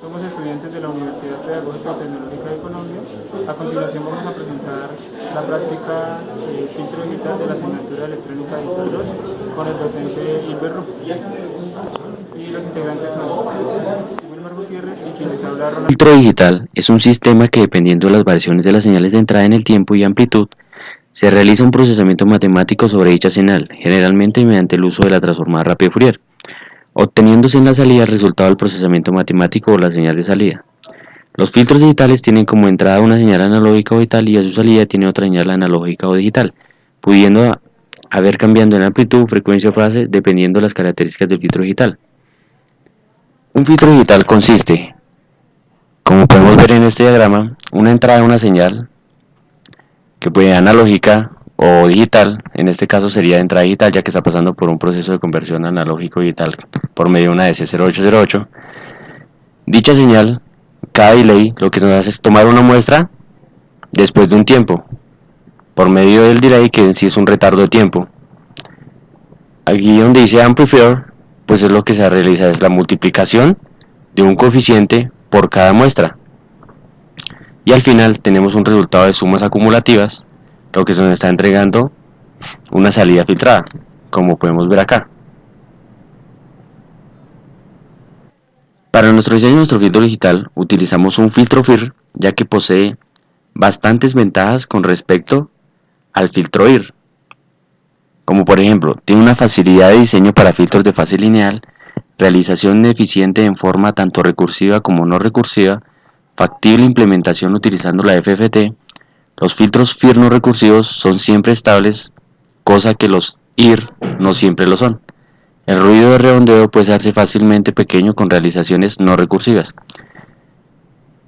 Somos estudiantes de la Universidad Pedagógica Tecnológica de Colombia. A continuación vamos a presentar la práctica filtro digital de la asignatura electrónica digital 2 con el docente Hilberto. Y los integrantes son Wilmar Gutiérrez y quienes hablaron. El filtro digital es un sistema que, dependiendo de las variaciones de las señales de entrada en el tiempo y amplitud, se realiza un procesamiento matemático sobre dicha señal, generalmente mediante el uso de la transformada rápida Fourier, obteniéndose en la salida el resultado del procesamiento matemático o la señal de salida. Los filtros digitales tienen como entrada una señal analógica o digital y a su salida tiene otra señal analógica o digital, pudiendo haber cambiando en amplitud, frecuencia o fase dependiendo de las características del filtro digital. Un filtro digital consiste, como podemos ver en este diagrama, una entrada de una señal que puede ser analógica o digital. En este caso sería de entrada digital, ya que está pasando por un proceso de conversión analógico digital por medio de una DC0808. Dicha señal, cada delay, lo que nos hace es tomar una muestra después de un tiempo, por medio del delay, que en sí es un retardo de tiempo. Aquí donde dice amplifier, pues es lo que se realiza, es la multiplicación de un coeficiente por cada muestra. Y al final tenemos un resultado de sumas acumulativas, lo que se nos está entregando una salida filtrada, como podemos ver acá. Para nuestro diseño de nuestro filtro digital utilizamos un filtro FIR, ya que posee bastantes ventajas con respecto al filtro IR. Como por ejemplo, tiene una facilidad de diseño para filtros de fase lineal, realización eficiente en forma tanto recursiva como no recursiva, factible implementación utilizando la FFT. Los filtros FIR no recursivos son siempre estables, cosa que los IR no siempre lo son. El ruido de redondeo puede hacerse fácilmente pequeño con realizaciones no recursivas.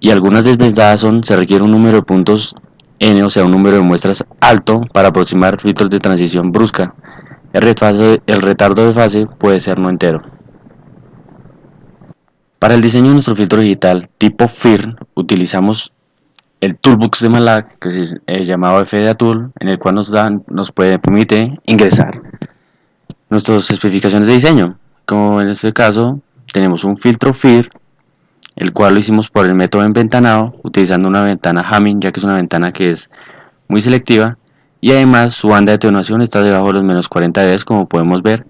Y algunas desventajas son: se requiere un número de puntos n, o sea un número de muestras alto, para aproximar filtros de transición brusca. El retardo de fase puede ser no entero. Para el diseño de nuestro filtro digital tipo FIR utilizamos el Toolbox de MATLAB, que es llamado FDATool, en el cual nos permite ingresar nuestras especificaciones de diseño. Como en este caso tenemos un filtro FIR, el cual lo hicimos por el método enventanado, utilizando una ventana Hamming, ya que es una ventana que es muy selectiva, y además su banda de atenuación está debajo de los menos 40 dB, como podemos ver,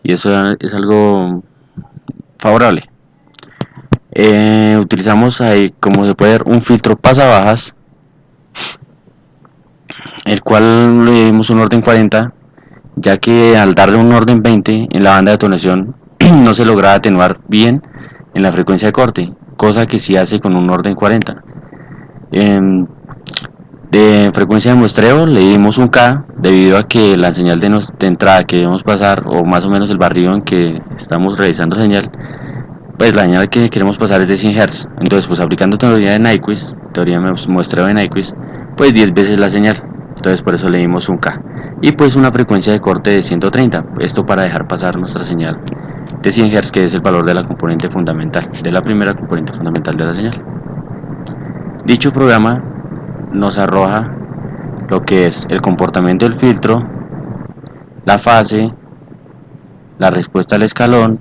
y eso es algo favorable. Utilizamos ahí, como se puede ver, un filtro pasabajas, el cual le dimos un orden 40, ya que al darle un orden 20 en la banda de atenuación no se logra atenuar bien en la frecuencia de corte, cosa que sí hace con un orden 40. De frecuencia de muestreo le dimos un K, debido a que la señal de entrada que debemos pasar, o más o menos el barrido en que estamos realizando la señal, pues la señal que queremos pasar es de 100 Hz. Entonces, pues aplicando teoría de Nyquist, teoría de muestreo de Nyquist, pues 10 veces la señal. Entonces por eso le dimos un K. Y pues una frecuencia de corte de 130. Esto para dejar pasar nuestra señal de 100 Hz, que es el valor de la componente fundamental, de la primera componente fundamental de la señal. Dicho programa nos arroja lo que es el comportamiento del filtro, la fase, la respuesta al escalón,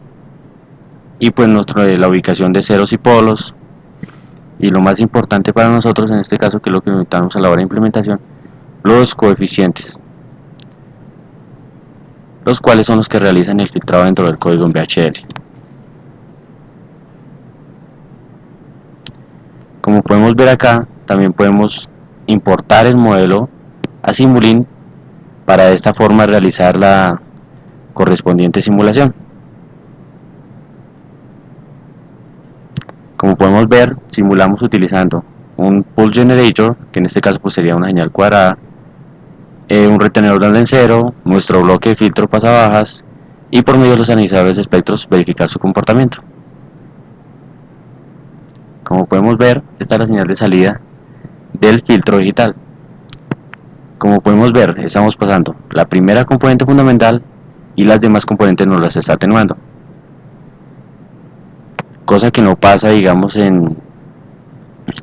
y pues la ubicación de ceros y polos, y lo más importante para nosotros en este caso, que es lo que necesitamos a la hora de implementación, los coeficientes, los cuales son los que realizan el filtrado dentro del código en VHDL. Como podemos ver acá, también podemos importar el modelo a Simulink para de esta forma realizar la correspondiente simulación. Como podemos ver, simulamos utilizando un pulse generator, que en este caso pues sería una señal cuadrada, un retenedor de orden cero, nuestro bloque de filtro pasabajas, y por medio de los analizadores de espectros verificar su comportamiento. Como podemos ver, esta es la señal de salida del filtro digital. Como podemos ver, estamos pasando la primera componente fundamental y las demás componentes nos las está atenuando, cosa que no pasa, digamos, en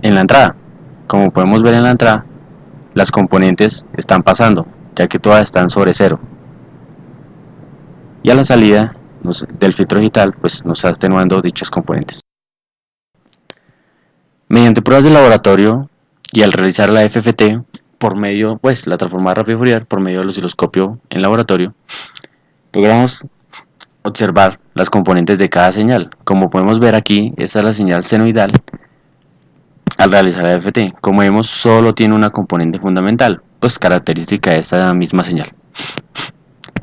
la entrada. Como podemos ver en la entrada, las componentes están pasando, ya que todas están sobre cero, y a la salida del filtro digital pues nos está atenuando dichas componentes. Mediante pruebas de laboratorio y al realizar la FFT por medio, pues la transformada rápida Fourier por medio del osciloscopio en laboratorio, logramos observar las componentes de cada señal. Como podemos ver aquí, esta es la señal senoidal al realizar la FFT. Como vemos, solo tiene una componente fundamental, pues característica de esta misma señal.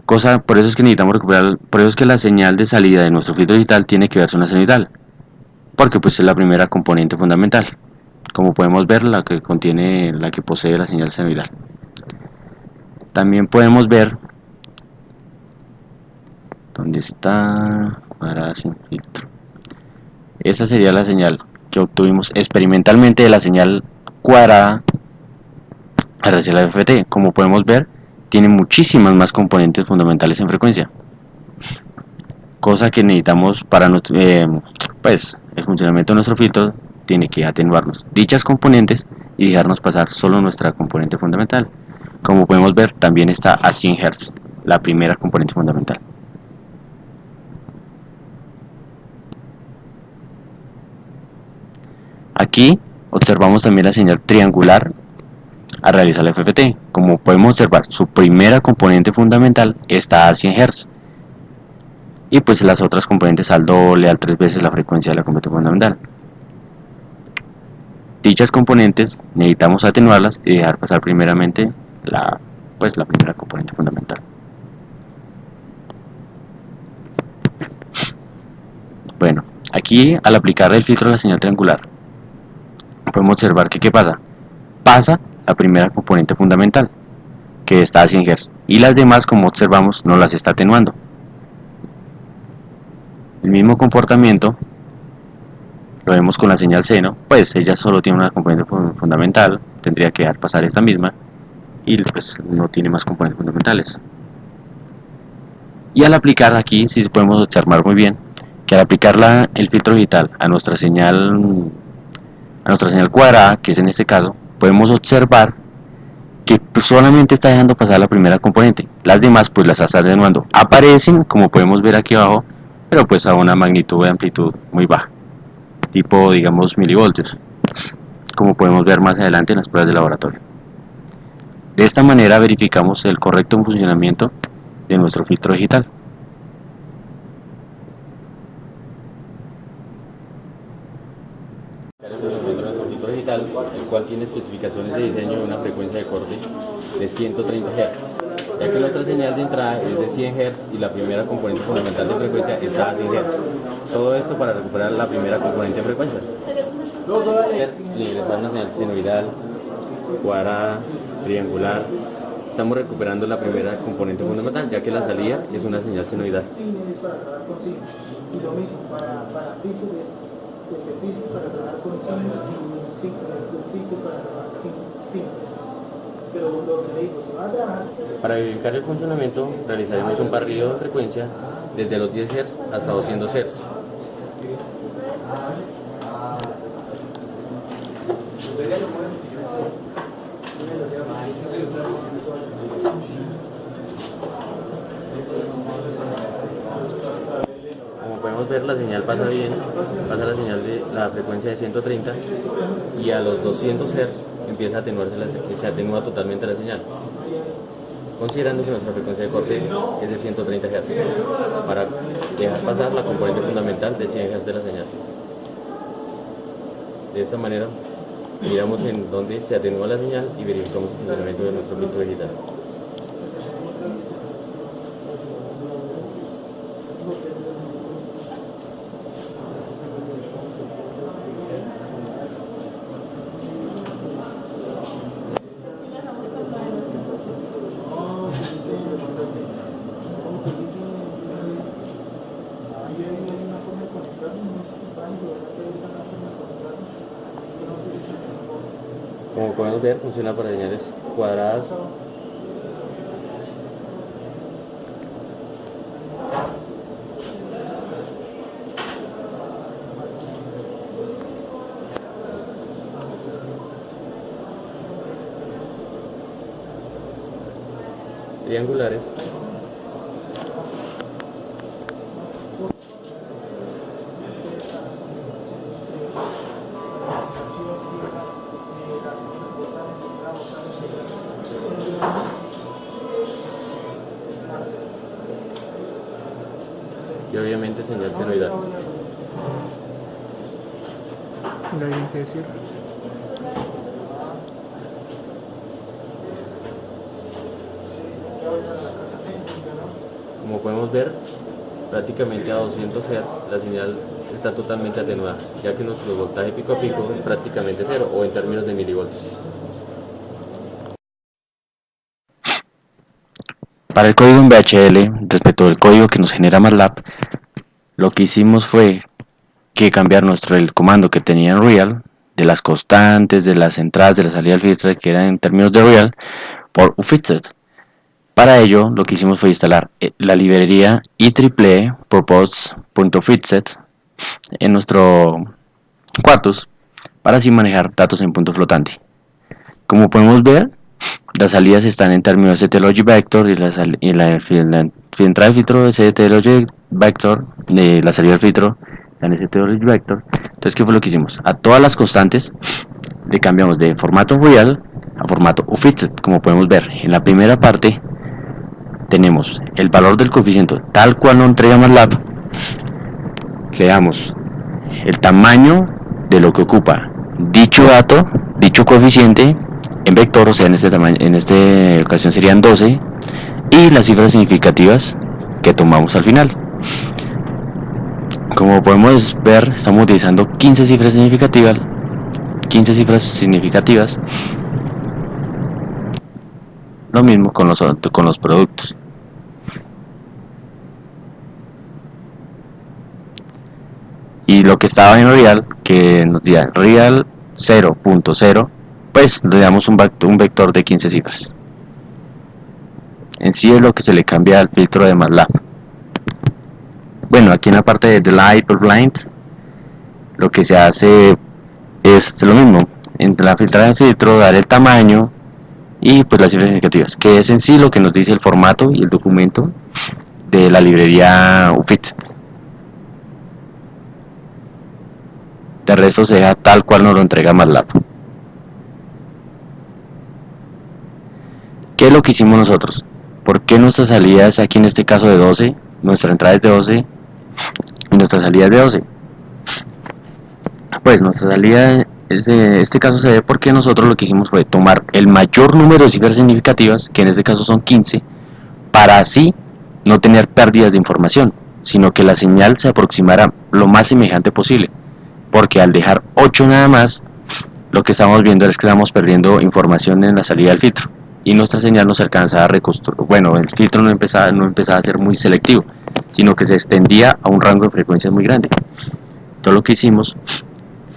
Por eso es que necesitamos recuperar, por eso es que la señal de salida de nuestro filtro digital tiene que verse una senoidal, porque pues es la primera componente fundamental. Como podemos ver, la que posee la señal senoidal. También podemos ver dónde está cuadrada sin filtro. Esa sería la señal que obtuvimos experimentalmente de la señal cuadrada al realizar la FFT. Como podemos ver, tiene muchísimas más componentes fundamentales en frecuencia, cosa que necesitamos para pues el funcionamiento de nuestro filtro. Tiene que atenuarnos dichas componentes y dejarnos pasar solo nuestra componente fundamental. Como podemos ver, también está a 100 Hz, la primera componente fundamental. Aquí observamos también la señal triangular al realizar la FFT. Como podemos observar, su primera componente fundamental está a 100 Hz y pues las otras componentes al doble, al 3 veces la frecuencia de la componente fundamental. Dichas componentes necesitamos atenuarlas y dejar pasar primeramente la primera componente fundamental. Bueno, aquí al aplicar el filtro a la señal triangular, podemos observar que ¿qué pasa? Pasa la primera componente fundamental, que está a 100 Hz, y las demás, como observamos, no las está atenuando. El mismo comportamiento lo vemos con la señal seno, pues ella solo tiene una componente fundamental, tendría que dejar pasar esta misma, y pues no tiene más componentes fundamentales. Y al aplicar aquí, sí podemos observar muy bien que al aplicar el filtro digital a nuestra señal cuadrada, que es en este caso, podemos observar que solamente está dejando pasar la primera componente. Las demás pues las está atenuando. Aparecen, como podemos ver aquí abajo, pero pues a una magnitud de amplitud muy baja, tipo digamos milivoltios, como podemos ver más adelante en las pruebas de laboratorio. De esta manera verificamos el correcto funcionamiento de nuestro filtro digital. Digital, el cual tiene especificaciones de diseño de una frecuencia de corte de 130 Hz, ya que nuestra señal de entrada es de 100 Hz y la primera componente fundamental de frecuencia está a 100 Hz. Todo esto para recuperar la primera componente de frecuencia. Ingresar una señal senoidal, cuadrada, triangular. Estamos recuperando la primera componente fundamental, ya que la salida es una señal senoidal. Y lo mismo para piso de servicio para trabajar con chinos y piso para trabajar sin. Pero lo que le digo, se va a trabajar. Para verificar el funcionamiento, realizaremos un barrido de frecuencia desde los 10 Hz hasta 200 Hz. Podemos ver, la señal pasa bien, pasa la señal de la frecuencia de 130 y a los 200 Hz empieza a atenuarse, se atenúa totalmente la señal, considerando que nuestra frecuencia de corte es de 130 Hz, para dejar pasar la componente fundamental de 100 Hz de la señal. De esta manera miramos en dónde se atenúa la señal y verificamos el funcionamiento de nuestro filtro digital. Como podemos ver, funciona para señales cuadradas, triangulares, señal senoidal. La identidad de cierre. Como podemos ver, prácticamente a 200 Hz la señal está totalmente atenuada, ya que nuestro voltaje pico a pico es prácticamente cero, o en términos de milivoltios. Para el código en VHL, respecto del código que nos genera MATLAB, lo que hicimos fue que cambiar el comando que tenía en real, de las constantes, de las entradas, de la salida del filtro, que eran en términos de real, por uFixset. Para ello, lo que hicimos fue instalar la librería IEEE purpose.fixset en nuestro Quartus, para así manejar datos en punto flotante. Como podemos ver, las salidas están en términos de STLogic Vector y la entrada del filtro de STLogic Vector, de la salida del filtro en STLogic Vector. Entonces, ¿qué fue lo que hicimos? A todas las constantes le cambiamos de formato real a formato uFixset. Como podemos ver, en la primera parte tenemos el valor del coeficiente tal cual nos entrega MATLAB. Le damos el tamaño de lo que ocupa dicho dato, dicho coeficiente en vector, o sea, en esta ocasión serían 12, y las cifras significativas que tomamos al final. Como podemos ver, estamos utilizando 15 cifras significativas. Lo mismo con los productos. Y lo que estaba en real, que nos decía real 0.0, pues le damos un vector de 15 cifras. En sí es lo que se le cambia al filtro de MATLAB. Bueno, aquí en la parte de Light or Blind, lo que se hace es lo mismo. En la filtrada del filtro, dar el tamaño y pues las cifras significativas, que es en sí lo que nos dice el formato y el documento de la librería uFixset. De resto se deja tal cual nos lo entrega MATLAB. ¿Qué es lo que hicimos nosotros? ¿Por qué nuestra salida es aquí en este caso de 12? Nuestra entrada es de 12 y nuestra salida es de 12. Pues nuestra salida en este caso se ve porque nosotros lo que hicimos fue tomar el mayor número de cifras significativas, que en este caso son 15, para así no tener pérdidas de información, sino que la señal se aproximara lo más semejante posible. Porque al dejar 8 nada más, lo que estamos viendo es que estamos perdiendo información en la salida del filtro y nuestra señal no se alcanzaba a reconstruir. Bueno, el filtro no empezaba a ser muy selectivo, sino que se extendía a un rango de frecuencias muy grande. Todo lo que hicimos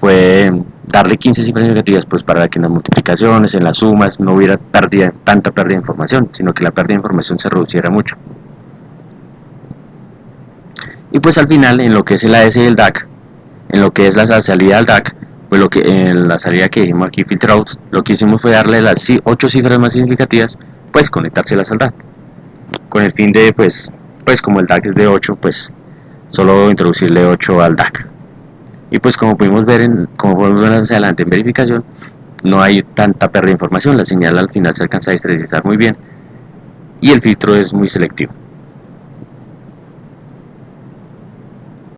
fue darle 15 cifras negativas, pues para que en las multiplicaciones, en las sumas, no hubiera tanta pérdida de información, sino que la pérdida de información se reduciera mucho. Y pues al final, en lo que es el AS y el DAC, en lo que es la salida al DAC, pues en la salida que dijimos aquí, filter out, lo que hicimos fue darle las 8 cifras más significativas, pues conectárselas al DAC, con el fin de, pues como el DAC es de 8, pues solo introducirle 8 al DAC. Y pues como pudimos ver más adelante en verificación, no hay tanta pérdida de información, la señal al final se alcanza a estabilizar muy bien y el filtro es muy selectivo.